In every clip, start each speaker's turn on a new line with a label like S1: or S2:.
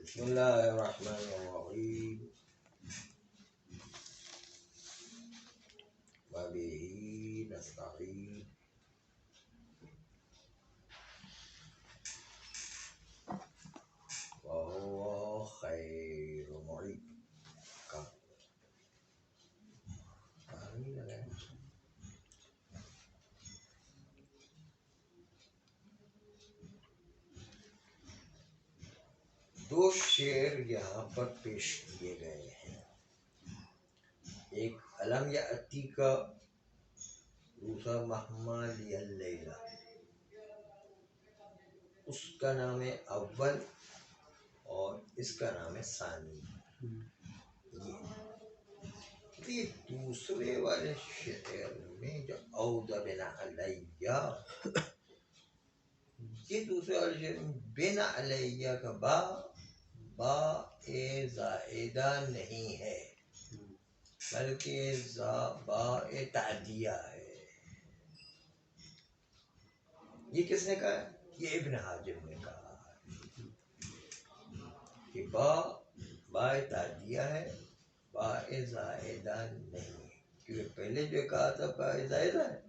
S1: بسم اللہ الرحمن الرحیم وبہ نستعین وہو خیر معین کا پانی لگائیں۔ دو شعر یہاں پر پیش کیے گئے ہیں، ایک علم یأتی کا، دوسرا مہما لی اللیلہ۔ اس کا نام ہے اول اور اس کا نام ہے ثانی۔ یہ دوسرے والے شعر میں جو عود بنا علیہ، یہ دوسرے والے شعر میں بنا علیہ کا با زائدہ نہیں ہے، بلکہ با تعدیہ ہے۔ یہ کس نے کہا؟ یہ ابن حاجب نے کہا کہ با تعدیہ ہے، با زائدہ نہیں ہے، کیونکہ پہلے جو کہا تھا با زائدہ ہے،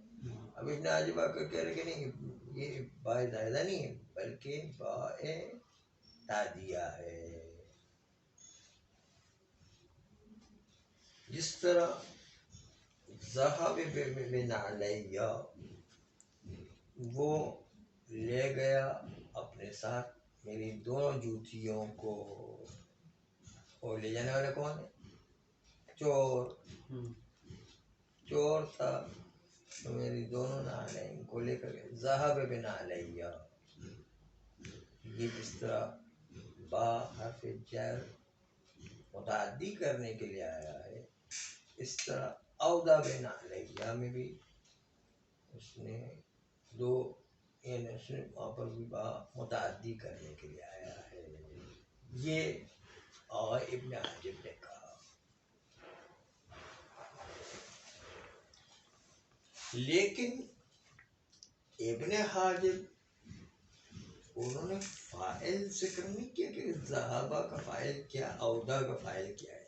S1: اب ابن حاجب آ کر کہہ رہے کہ نہیں، یہ با زائدہ نہیں ہے بلکہ با تعدیہ ہے۔ جس طرح ذہب بن علیہ، وہ لے گیا اپنے ساتھ میری دونوں جوتیوں کو، اور لے جانے والا کون ہے؟ چور تھا، تو میری دونوں نعلین کو لے کر گئے۔ ذہب بن علیہ، یہ جس طرح با حرف جر متعدی کرنے کے لیے آیا ہے، اس طرح اودا بن علیہ میں بھی اس نے دو، یعنی اس نے وہاں پر بھی با متعدی کرنے کے لیے آیا ہے۔ یہ آغا ابن حاجب نے کہا۔ لیکن ابن حاجب انہوں نے فاعل ذکر نہیں کیا کہ ذہابہ کا فاعل کیا، اودا کا فاعل کیا ہے۔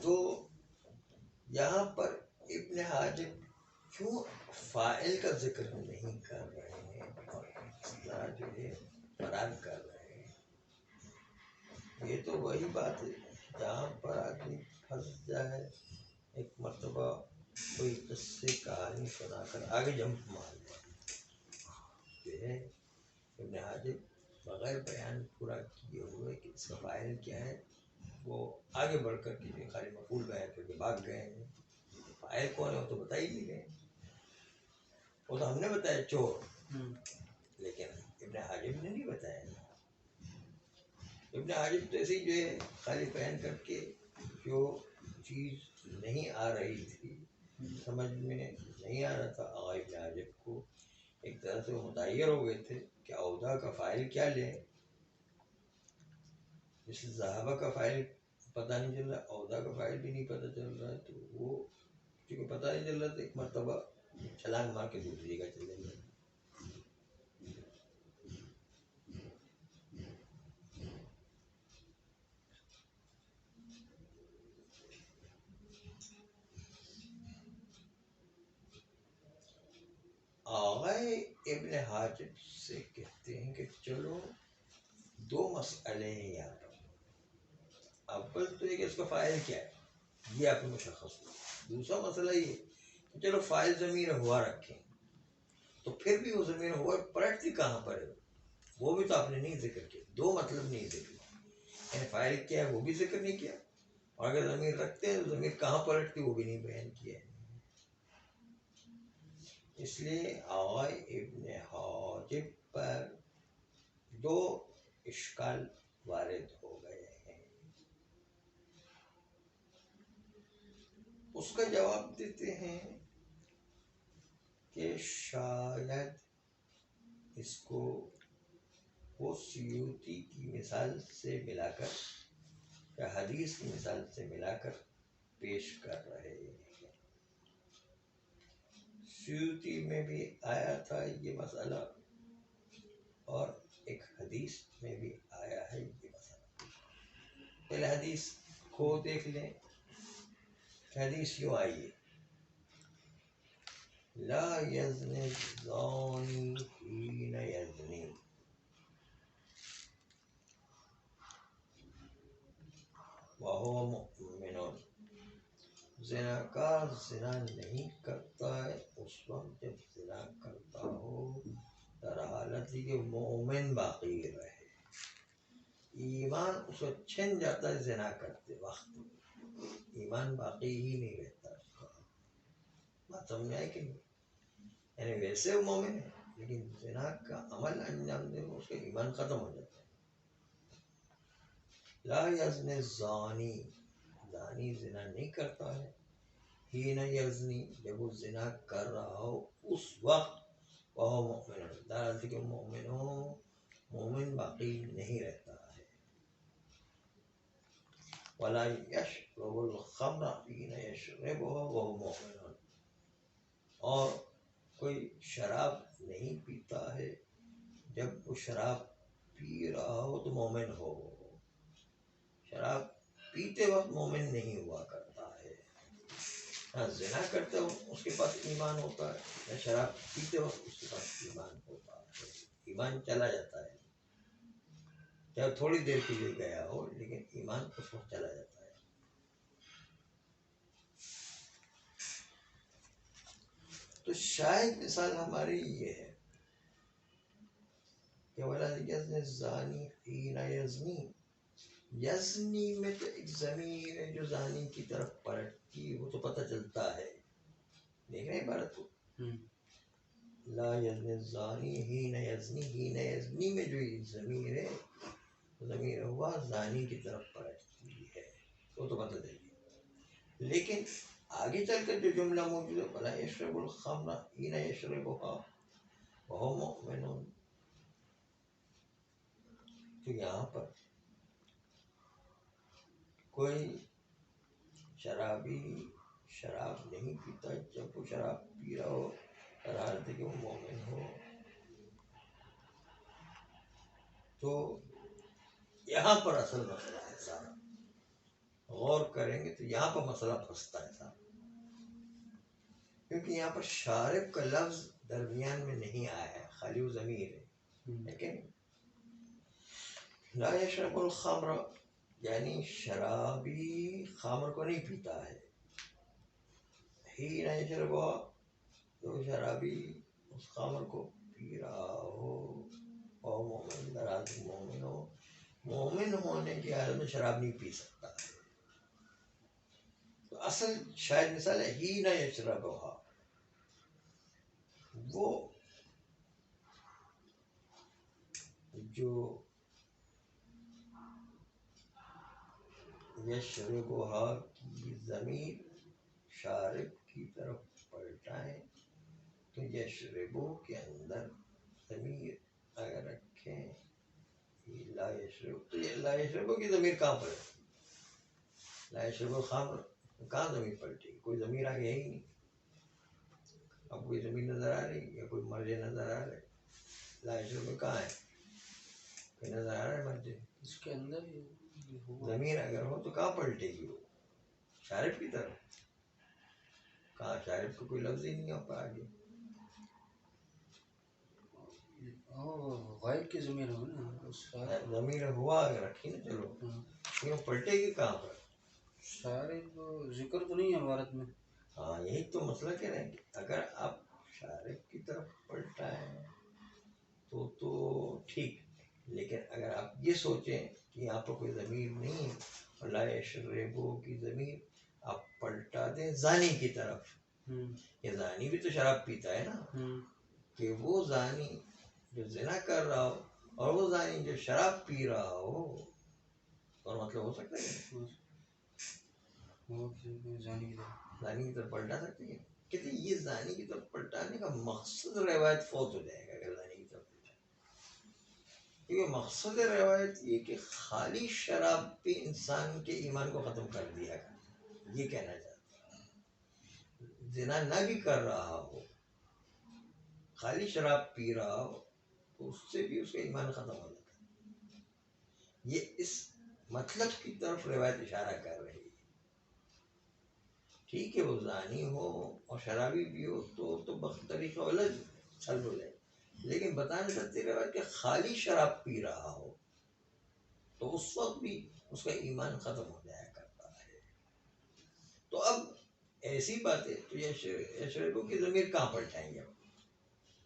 S1: تو یہاں پر ابن حاجب کیوں فاعل کا ذکر نہیں کر رہے ہیں اور اس طرح جو ہے فرار کر رہے ہیں؟ یہ تو وہی بات ہے جہاں پر آدمی پھنس جائے، ایک مرتبہ کوئی قصے کہانی سنا کر آگے جمپ مار جائے۔ ابن حاجب بغیر بیان پورا کیے ہوئے کہ اس کا فاعل کیا ہے، وہ آگے بڑھ کر کے خالی مفعول بیان کر کے بھاگ گئے ہیں۔ فاعل کون ہے وہ تو بتا ہی نہیں گئے، وہ تو ہم نے بتایا چور، لیکن ابن حاجب نے نہیں بتایا۔ ابن حاجب تو ایسے ہی جو ہے خالی بیان کر کے، جو چیز نہیں آ رہی تھی، سمجھ میں نہیں آ رہا تھا آغا ابن حاجب کو، ایک طرح سے وہ متعیر ہو گئے تھے کہ اودا کا فاعل کیا لیں۔ جس ذہابہ کا فاعل پتہ نہیں چل رہا، اودا کا فاعل بھی نہیں پتہ چل رہا ہے، تو وہ کیونکہ پتہ نہیں چل رہا تھا، ایک مرتبہ چھلانگ مار کے دوسری جگہ چلے گئے۔ آغا ابن حاجب سے کہتے ہیں کہ چلو دو مسئلے ہیں یہاں پر، اول تو یہ کہ اس کا فاعل کیا ہے، یہ آپ کو مشخص ہو۔ دوسرا مسئلہ یہ کہ چلو فاعل ضمیر ہوا رکھیں، تو پھر بھی وہ ضمیر ہوا پلٹتی کہاں پر ہے، وہ بھی تو آپ نے نہیں ذکر کیا، دو مطلب نہیں ذکر کیا، یعنی فاعل کیا ہے وہ بھی ذکر نہیں کیا، اور اگر ضمیر رکھتے ہیں تو ضمیر کہاں پلٹتی وہ بھی نہیں بیان کیا ہے۔ اس لیے آغا ابن حاجب پر دو اشکال وارد ہو گئے ہیں۔ اس کا جواب دیتے ہیں کہ شاید اس کو وہ سیوطی کی مثال سے ملا کر یا حدیث کی مثال سے ملا کر پیش کر رہے ہیں۔ سیوطی میں بھی آیا تھا یہ مسئلہ اور ایک حدیث میں بھی آیا ہے یہ مسئلہ. پہلے حدیث کو دیکھ لیں. حدیث یوں آئی ہے: لا یزنی الزانی حین یزنی وہو مؤمن. زناکار زنا نہیں کرتا ہے اس وقت جب زنا کرتا ہو در حالت کہ مومن باقی رہے. ایمان اس کو چھن جاتا ہے زنا کرتے وقت، ایمان باقی ہی نہیں رہتا اس کا. بات سمجھ آئی کہ نہیں؟ یعنی ویسے وہ مومن ہے لیکن زنا کا عمل انجام دے اس کا ایمان ختم ہو جاتا ہے. لا یزنی الزانی، زانی زنا نہیں کرتا ہے. حین یزنی، جب وہ زنا کر رہا ہو اس وقت وہ مؤمن، دراصل کہ مومن ہو، مومن باقی نہیں رہتا ہے. ولا یشرب الخمر حین یشربها وهو مؤمن، اور کوئی شراب نہیں پیتا ہے جب وہ شراب پی رہا ہو تو مومن ہو. شراب پیتے وقت مومن نہیں ہوا کرتا ہے. ہاں زنا کرتے وقت اس کے پاس ایمان ہوتا ہے، یا شراب پیتے وقت اس کے پاس ایمان ہوتا ہے. ایمان چلا جاتا ہے، چاہے تھوڑی دیر کے لیے گیا ہو لیکن ایمان اس وقت چلا جاتا ہے. تو شاید مثال ہماری یہ ہے کہ ولا یزنی الزانی حین یزنی، یزنی میں تو ایک ضمیر ہے جو زانی کی طرف پلٹتی، وہ تو پتہ چلتا ہے. دیکھ رہے ہیں عبارت کو؟ لا یزنی الزانی حین یزنی، حین یزنی میں جو یہ ضمیر ہے، ضمیر ہوا زانی کی طرف پلٹتی ہے، وہ تو پتہ چل گیا. لیکن آگے چل کر جو جملہ موجود ہے ولا یشرب الخمر حین یشربها وهو مؤمن، تو یہاں پر کوئی شرابی شراب نہیں پیتا جب وہ شراب پی رہا ہو اور حالت کہ وہ مومن ہو. تو یہاں پر اصل مسئلہ ہے سارا، غور کریں گے تو یہاں پر مسئلہ پھنستا ہے سارا، کیونکہ یہاں پر شارب کا لفظ درمیان میں نہیں آیا ہے، خالی وہ ضمیر ہے. لیکن لا یشرب الخمر یعنی شرابی خمر کو نہیں پیتا ہے. حین یشربها، جو شرابی اس خمر کو پی رہا ہو اور مومن، دراصل مومن ہو، مومن ہونے کی حالت میں شراب نہیں پی سکتا ہے. تو اصل شاید مثال ہے حین یشربها، وہ جو یشربها کی ضمیر شارب کی طرف پلٹائیں تو یشربو کے اندر ضمیر اگر رکھیں لا یشرب، تو یہ لا یشربو کی ضمیر کہاں پر ہے؟ لا یشرب الخمر کہاں ضمیر پلٹی؟ کوئی ضمیر آگے ہے ہی نہیں. اب کوئی ضمیر نظر آ رہی یا کوئی مرجع نظر آ رہے؟ لا یشرب کہاں ہے؟ کوئی نظر آ رہا ہے مرجع؟
S2: اس کے اندر
S1: ضمیر اگر ہو تو کہاں پلٹے گی؟ وہ شارب کی طرف. کہاں شارب کو کوئی لفظ ہی نہیں ہوتا آگے.
S2: غائب کی ضمیر ہو نا،
S1: ضمیر ہوا اگر رکھی نا، چلو کیوں پلٹے گی کہاں پر؟
S2: شارب ذکر تو نہیں ہے عبارت میں.
S1: ہاں یہی تو مسئلہ کہہ رہے ہیں کہ اگر آپ شارب کی طرف پلٹائیں تو ٹھیک، لیکن اگر آپ یہ سوچیں کہ یہاں پر کوئی ضمیر نہیں اور لا یشربو کی ضمیر آپ پلٹا دیں زانی کی طرف، یہ زانی بھی تو شراب پیتا ہے نا، کہ وہ زانی جو زنا کر رہا ہو اور وہ زانی جو شراب پی رہا ہو، اور مطلب ہو سکتا ہے
S2: زانی
S1: کی طرف پلٹا سکتے ہیں. کہتے ہیں یہ زانی کی طرف پلٹانے کا مقصد روایت فوت ہو جائے گا اگر زانی کی طرف پلٹا، کیونکہ مقصد روایت یہ کہ خالی شراب پی انسان کے ایمان کو ختم کر دیا گا، یہ کہنا چاہتا ہے. زنا نہ بھی کر رہا ہو، خالی شراب پی رہا ہو تو اس سے بھی اس کا ایمان ختم ہو جاتا ہے. یہ اس مطلب کی طرف روایت اشارہ کر رہی ہے. ٹھیک ہے وہ زانی ہو اور شرابی بھی ہو تو طریقہ الگ چل ہو جائے، لیکن بتانا چاہتے روایت کہ خالی شراب پی رہا ہو تو اس وقت بھی اس کا ایمان ختم ہو جایا کرتا ہے. تو اب ایسی بات ہے تو یشربو کی ضمیر کہاں پلٹائیں گے؟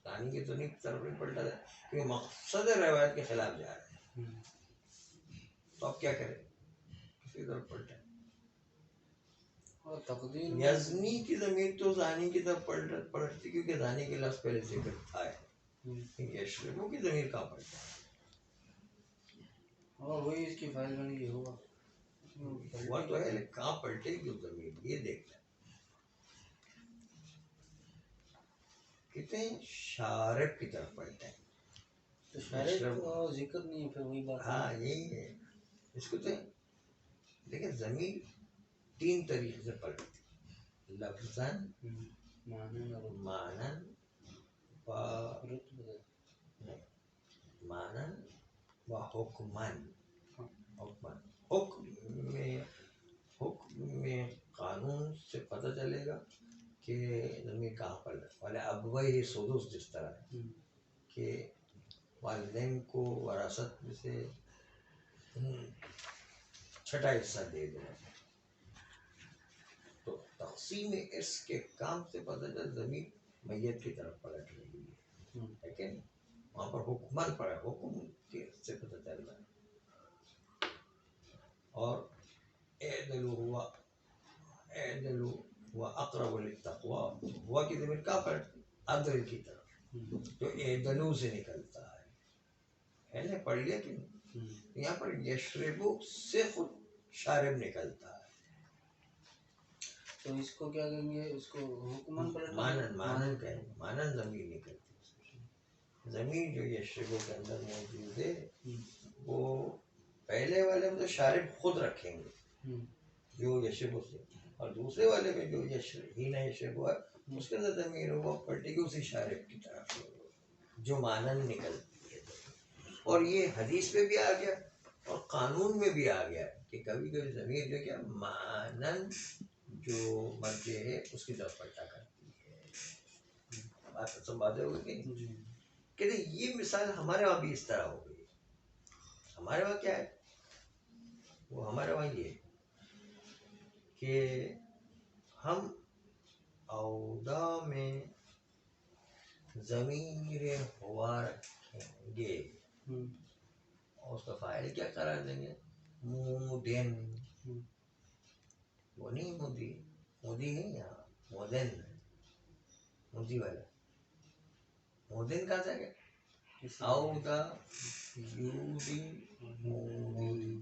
S1: کہانی کی ضمیر کی طرف نہیں پلٹا ہے کیونکہ مقصد روایت کے خلاف جا رہے ہیں. تو اب کیا کریں؟ کسی طرف پلٹائیں.
S2: اور تقدیر
S1: یزنی کی ضمیر تو زانی کی طرف پلٹتی کیونکہ زانی کے لفظ پہلے ذکر تھا ہے. یشربو کی ضمیر کہاں پلٹا ہے؟
S2: اور وہی اس کی فائل بن گئی ہوا
S1: ہوا تو ہے لیکن کہاں پلٹے گی ضمیر یہ دیکھنا ہے. کہتے ہیں شارب کی طرف پلٹا ہے.
S2: تو شاید تو ذکر نہیں ہے پھر وہی بات.
S1: ہاں یہی ہے اس کو تو. لیکن ضمیر تین طریقے سے پلٹتی ہے، لفظاً، معنن و معنن و حکمن. حکم میں قانون سے پتہ چلے گا کہ ضمیر کہاں پر والے ابوئی سدس جس طرح ہے کہ والدین کو وراثت میں سے چھٹا حصہ دے دیں تو تقسیم ارث کے کام سے پتہ چل ضمیر میت کی طرف پلٹ رہی ہے. لیکن وہاں پر حکمن پڑا حکم کے سے پتہ چل رہا ہے. اور اعدلوا ہوا اقرب للتقوی ہوا کی ضمیر کہاں پلٹتی؟ عدل کی طرف جو اعدلوا سے نکلتا ہے نا. پڑھ لیا کہ یہاں پر یشربو سے خود شارب نکلتا ہے.
S2: تو اس کو کیا کہیں گے؟ اس کو حکمن پلٹنا.
S1: مانن کہیں گے. مانن ضمیر نکلتی. ضمیر جو یشربو کے اندر موجود ہے وہ پہلے والے میں تو شارب خود رکھیں گے جو یشربو سے، اور دوسرے والے میں جو ہینا یشربو ہے اس کے اندر ضمیر وہ پلٹے گی اسی شارب کی طرف جو مانن نکلتی ہے. اور یہ حدیث میں بھی آ گیا اور قانون میں بھی آ گیا کہ کبھی کبھی ضمیر جو کیا مانن جو مرجع ہے اس کی طرف پلٹا کرتی ہے. بات سب باتیں ہو گئی کہ یہ مثال ہمارے وہاں بھی اس طرح ہو گئی. ہمارے وہاں کیا ہے؟ وہ ہمارے وہاں یہ کہ ہم اودا میں ضمیر ہوا رکھیں گے اور اس کا فاعل کیا قرار دیں گے؟ مودن. وہ نہیں مودی، مودی نہیں یہاں مودن مودی والا. مودن کہاں سے گیا؟ اودا یودی مودی.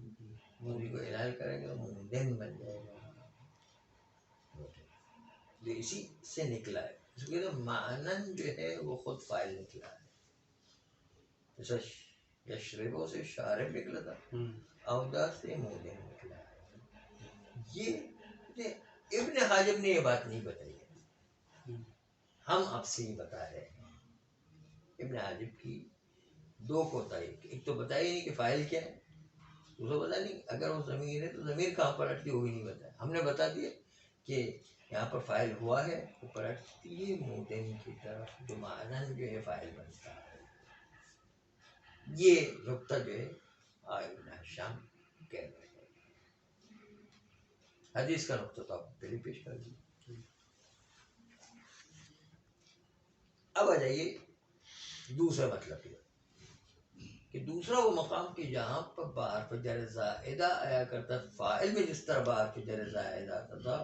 S1: مودی کو الہال کریں گے تو مودن بن جائے گا. جو اسی سے نکلا ہے. اس کو کہتے ہیں معنن جو ہے وہ خود فاعل نکلا ہے. جیسا یشربو سے شارب نکلا تھا، اودا سے مودن نکلا ہے. یہ ابن حاجب نے یہ بات نہیں بتائی ہے، ہم آپ سے یہ بتا رہے ہیں. ابن حاجب کی دو کوتاہی، ایک تو بتائی نہیں کہ فاعل کیا ہے، دوسرا بتا نہیں اگر وہ ضمیر ہے تو ضمیر کہاں پلٹتی وہ بھی نہیں بتایا. ہم نے بتا دیا کہ یہاں پر فاعل ہوا ہے وہ پلٹتی ہے مودن کی طرف جو معنن جو ہے فاعل بنتا ہے. یہ نقطہ جو ہے ابن ہشام کہہ رہے ہیں. حدیث کا نقطہ تو آپ پہلے پیش کر دیں. اب آ جائیے دوسرا مطلب یہ کہ دوسرا وہ مقام کہ جہاں پر بحرف جر زائدہ آیا کرتا، فاعل میں جس طرح بحرف جر زائدہ آتا تھا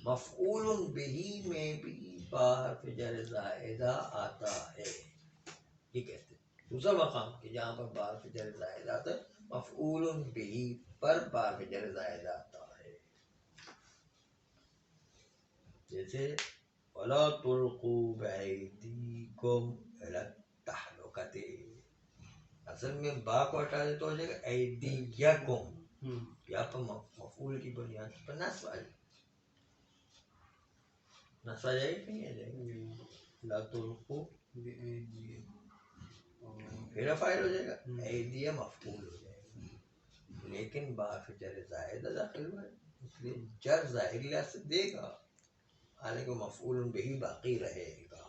S1: مفعول بہی میں بھی بحرف جر زائدہ آتا ہے. یہ کہتے ہیں دوسرا مقام کہ جہاں پر بحرف جر زائدہ آتا ہے مفعول بہی پر بحرف جر زائدہ آتا ہے. جیسے وَلَا تُلْقُوا بِأَيْدِيكُمْ إِلَى التَّهْلُكَةِ، اصل میں با کو ہٹا دے تو ہو جائے گا ایدیکم. یہاں پر مفعول کی بنیاد پر نصب آ جائے گا کہ نہیں آ جائے گا؟ لا تلقوا پھر فائل ہو جائے گا، ایدیہ مفعول ہو جائے گا، لیکن باف جر زائدہ داخل ہوا ہے اس لیے جر ظاہر لحاظ سے دے گا، حالانکہ مفعول بہی باقی رہے گا۔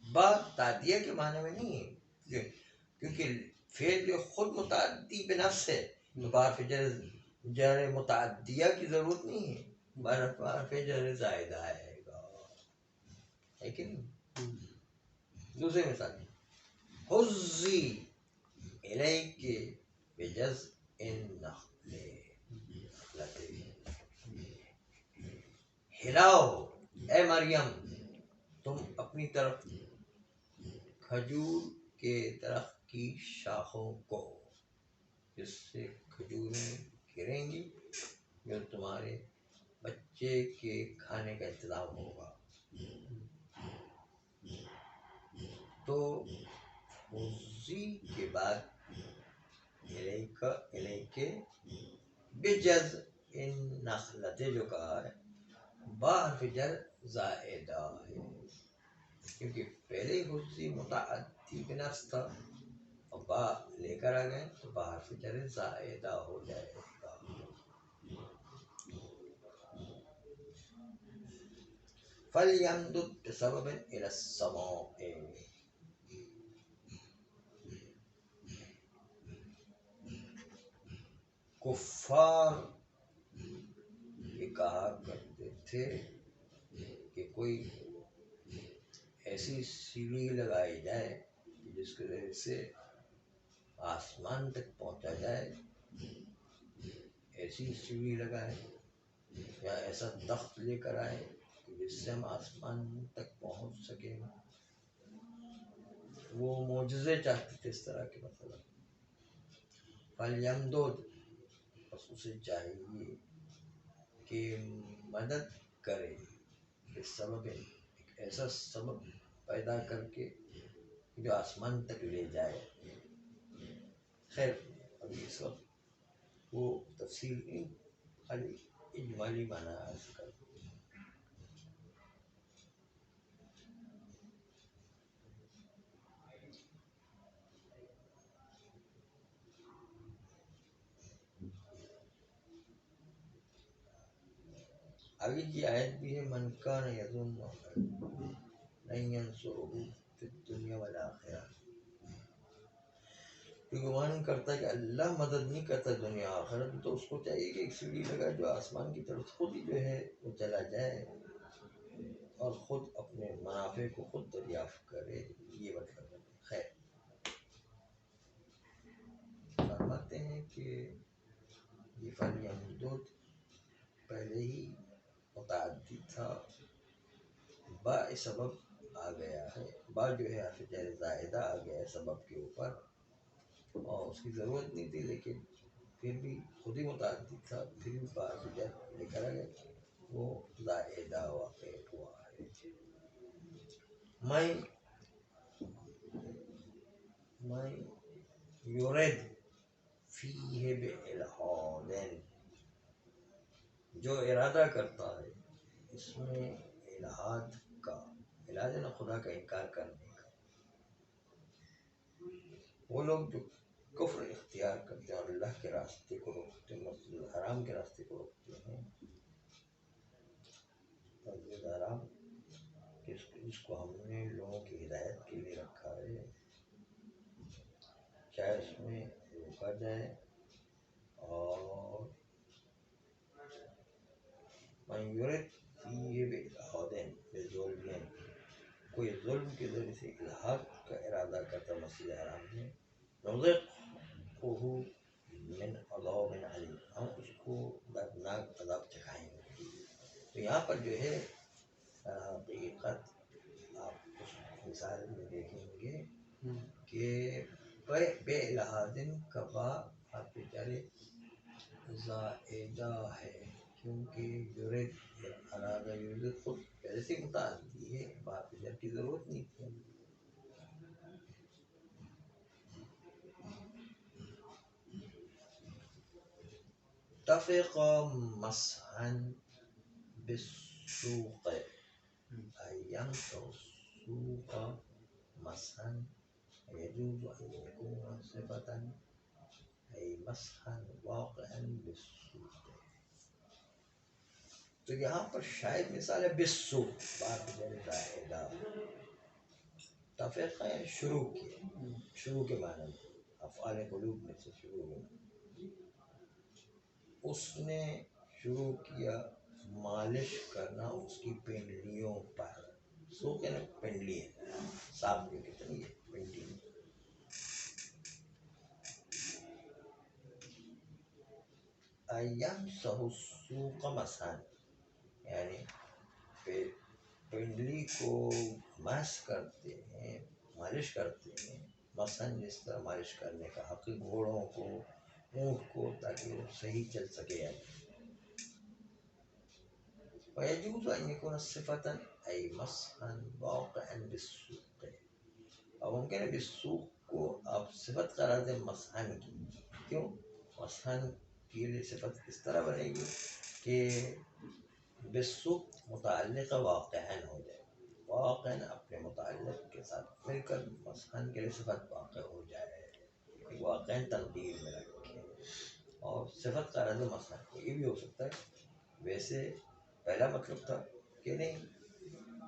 S1: با تعدیہ کے معنی میں نہیں ہے، کیونکہ فعل جو خود متعدی بنفس ہے تو باف جر متعدیہ کی ضرورت نہیں ہے، باف جر زائدہ آئے گا، لیکن دوسرے مثال حزی الیک بجزء النخل، ہلاؤ اے مریم تم اپنی طرف کھجور کے درخت کی شاخوں کو، جس سے کھجوریں گریں گی جو تمہارے بچے کے کھانے کا انتظام ہوگا۔ تو حزی کے بعد الیک بجزء النخلۃ جو کہا ہے با حرف جر زائدہ ہے، کیونکہ پہلے حزی متعدی بنفس تھا، اور با لے کر آ گئے تو با حرف جر زائدہ ہو جائے گا۔ فَلْيَمْدُدْ بِسَبَبٍ إِلَى السَّمَاءِ، کفار یہ کہا کرتے تھے کہ کوئی ایسی سیڑھی لگائی جائے کہ جس کے ذریعے سے آسمان تک پہنچا جائے، ایسی سیڑھی لگائے یا ایسا تخت لے کر آئے کہ جس سے ہم آسمان تک پہنچ سکیں، وہ معجزے چاہتے تھے اس طرح کے مثلا۔ فَلْيَمْدُدْ، بس اسے چاہیے کہ مدد کرے، اس سبب ایک ایسا سبب پیدا کر کے جو آسمان تک لے جائے۔ خیر ابھی اس وقت وہ تفصیل نہیں، خالی اجمالی معنی عرض کر۔ آگے کی آیت بھی ہے من کان یظن لن ینصرہ فی الدنیا والآخرہ، جو گمان کرتا ہے کہ اللہ مدد نہیں کرتا دنیا آخرت میں، تو اس کو چاہیے کہ ایک سیڑھی لگائے جو آسمان کی طرف خود ہی جو ہے وہ چلا جائے اور خود اپنے منافع کو خود دریافت کرے، یہ مطلب ہے۔ خیر فرماتے ہیں کہ یہ فَلْيَمْدُدْ پہلے ہی متعدی تھا، با سبب آ گیا ہے، با جو ہے حرف جر زائدہ آ گیا ہے سبب کے اوپر، اور اس کی ضرورت نہیں تھی، لیکن پھر بھی خود ہی متعدی تھا، پھر بھی با حرف جر لے کر آ گئے، وہ زائدہ واقع ہوا ہے۔ میں یورد فیہ بإلحاد، جو ارادہ کرتا ہے اس میں الحاد کا، الحاد ہے نا خدا کا انکار کرنے کا، وہ لوگ جو کفر اختیار کرتے ہیں اور اللہ کے راستے کو روکتے ہیں، مسجد الحرام کے راستے کو روکتے ہیں، مسجد الحرام جس کو ہم نے لوگوں کی ہدایت کے لیے رکھا ہے، چاہے اس میں روکا جائے، اور من یرد فیہ بإلحاد بظلم، کوئی ظلم کے ذریعے سے الحاد کا ارادہ کرتا مسجد حرام میں، نذقہ من عذاب علیم، ہم اس کو دردناک عذاب چکھائیں گے۔ تو یہاں پر جو ہے حقیقت آپ اس مثال میں دیکھیں گے کہ بے الحاد کا با حرف جر زائدہ ہے، کیونکہ یرد ارادہ یرد خود پہلے سے متعدی ہے، با حرف جر کی ضرورت نہیں تھی۔ اتفق مسحا بالسوق، ینصر السوق مسحا يجوز أن يكون صفة أي مسحا واقعا بالسوق. تو یہاں پر شاید مثال ہے بالسوق، بات زائدہ تفریق ہے شروع کی، شروع کے معنی میں افعال قلوب میں سے شروع میں اس نے شروع کیا مالش کرنا اس کی پنڈلیوں پر. سوق ہے نا پنڈلی ہے، صاف جو کتنی ہے پنڈلی. ایمسح السوق مسحا، یعنی پنڈلی کو مس کرتے ہیں، مالش کرتے ہیں. مثلاً جس طرح مالش کرنے کا حق گھوڑوں کو، اونٹ کو، تاکہ وہ صحیح چل سکے. ويجوز أن يكون صفة أي مسحا واقعا بالسوق. اور ممکن ہے بالسوق کو آپ صفت قرار دیں مسحن کی. کیوں؟ مسحن کی لیے صفت اس طرح بنے گی کہ بالسوق متعلق واقعا ہو جائے، واقعا اپنے متعلق کے ساتھ مل کر مسحن کے لیے صفت واقع ہو جائے، واقعا تقدیر میں رکھے اور صفت قرار دیں مسحن کو. یہ بھی ہو سکتا ہے. ویسے پہلا مطلب تھا کہ نہیں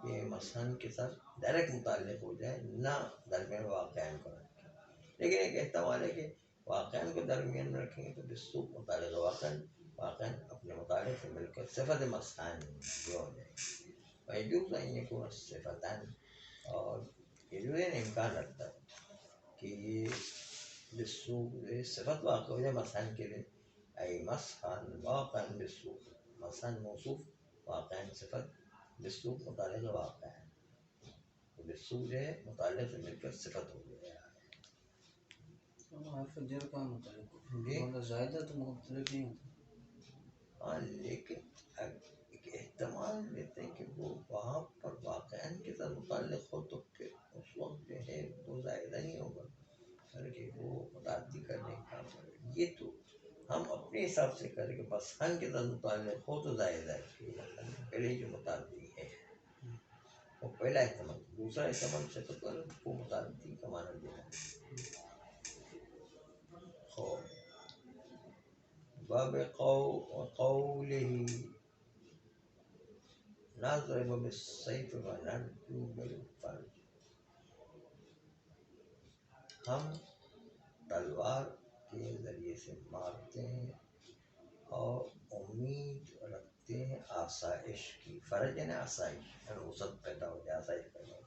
S1: یہ مسحن کے ساتھ ڈائریکٹ متعلق ہو جائے، نہ درمیان واقعین کو رکھیں. لیکن ایک احتمال ہے کہ واقعین کو درمیان میں رکھیں گے تو بالسوق متعلق واقعین اپنے متعلق سے مل کر صفت مسحن جو ہو جائے گی. ويجوز أن يكون صفتان، اور يجوز امکان رکھتا ہے کہ یہ بالسوق صفت واقع ہو جائے مسحن کے لیے. أي مسحن واقعا بالسوق، مسحن موصوف واقعا صفت، بالسوق متعلق واقع ہے. بالسوق جو ہے متعلق سے مل کر صفت ہو گیا.
S2: حرف جر کا متعلق
S1: جی
S2: مطلب زائدہ تو مختلف نہیں ہوتا.
S1: ہاں لیکن ایک احتمال دیتے ہیں کہ وہ وہاں پر واقعا کے ساتھ متعلق ہو تو پھر اس وقت جو ہے وہ زائدہ نہیں ہوگا بلکہ وہ متعدی کرنے کا. یہ تو ہم اپنے حساب سے کریں کہ بس ہن کے ساتھ متعلق ہو تو زائدہ ہے، پہلے جو متعدی ہے وہ پہلا احتمال. دوسرا احتمال سے تو کر وہ متعدی کا معنی دینا. باب قوله نضرب بالسيف ونرجو بالفرج. ہم تلوار کے ذریعے سے مارتے ہیں اور امید رکھتے ہیں آسائش کی. فرج ہے نا آسائش، وسعت پیدا ہو جائے، آسائش پیدا ہو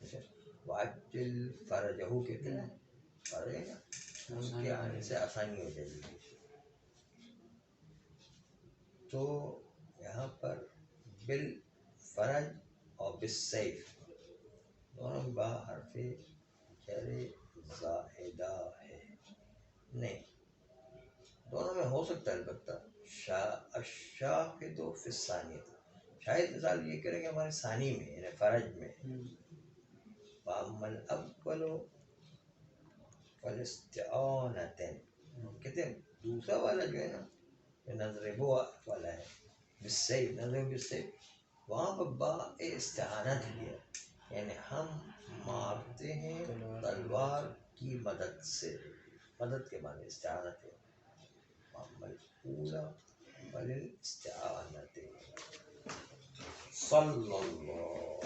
S1: جائے. واجل فرجہو کہتے ہیں، فرج ہے نا اس کے آنے سے آسانی ہو جائے گی. تو یہاں پر بالفرج اور بالسیف دونوں با حرف جر زائدہ ہے. نہیں، دونوں میں ہو سکتا ہے البتہ الشاہد فی الثانیہ. شاید مثال یہ کریں کہ ہمارے ثانی میں یعنی فرج میں فاما الاول فالاستعانۃ، کہتے ہیں دوسرا والا جو ہے نا نضربو والا ہے بالسیف، نضرب بالسیف، وہاں پر با استعانت لیا، یعنی ہم مارتے ہیں تلوار کی مدد سے. مدد کے معنی استعانت ہے. اولا فالاستعانت. صلی اللہ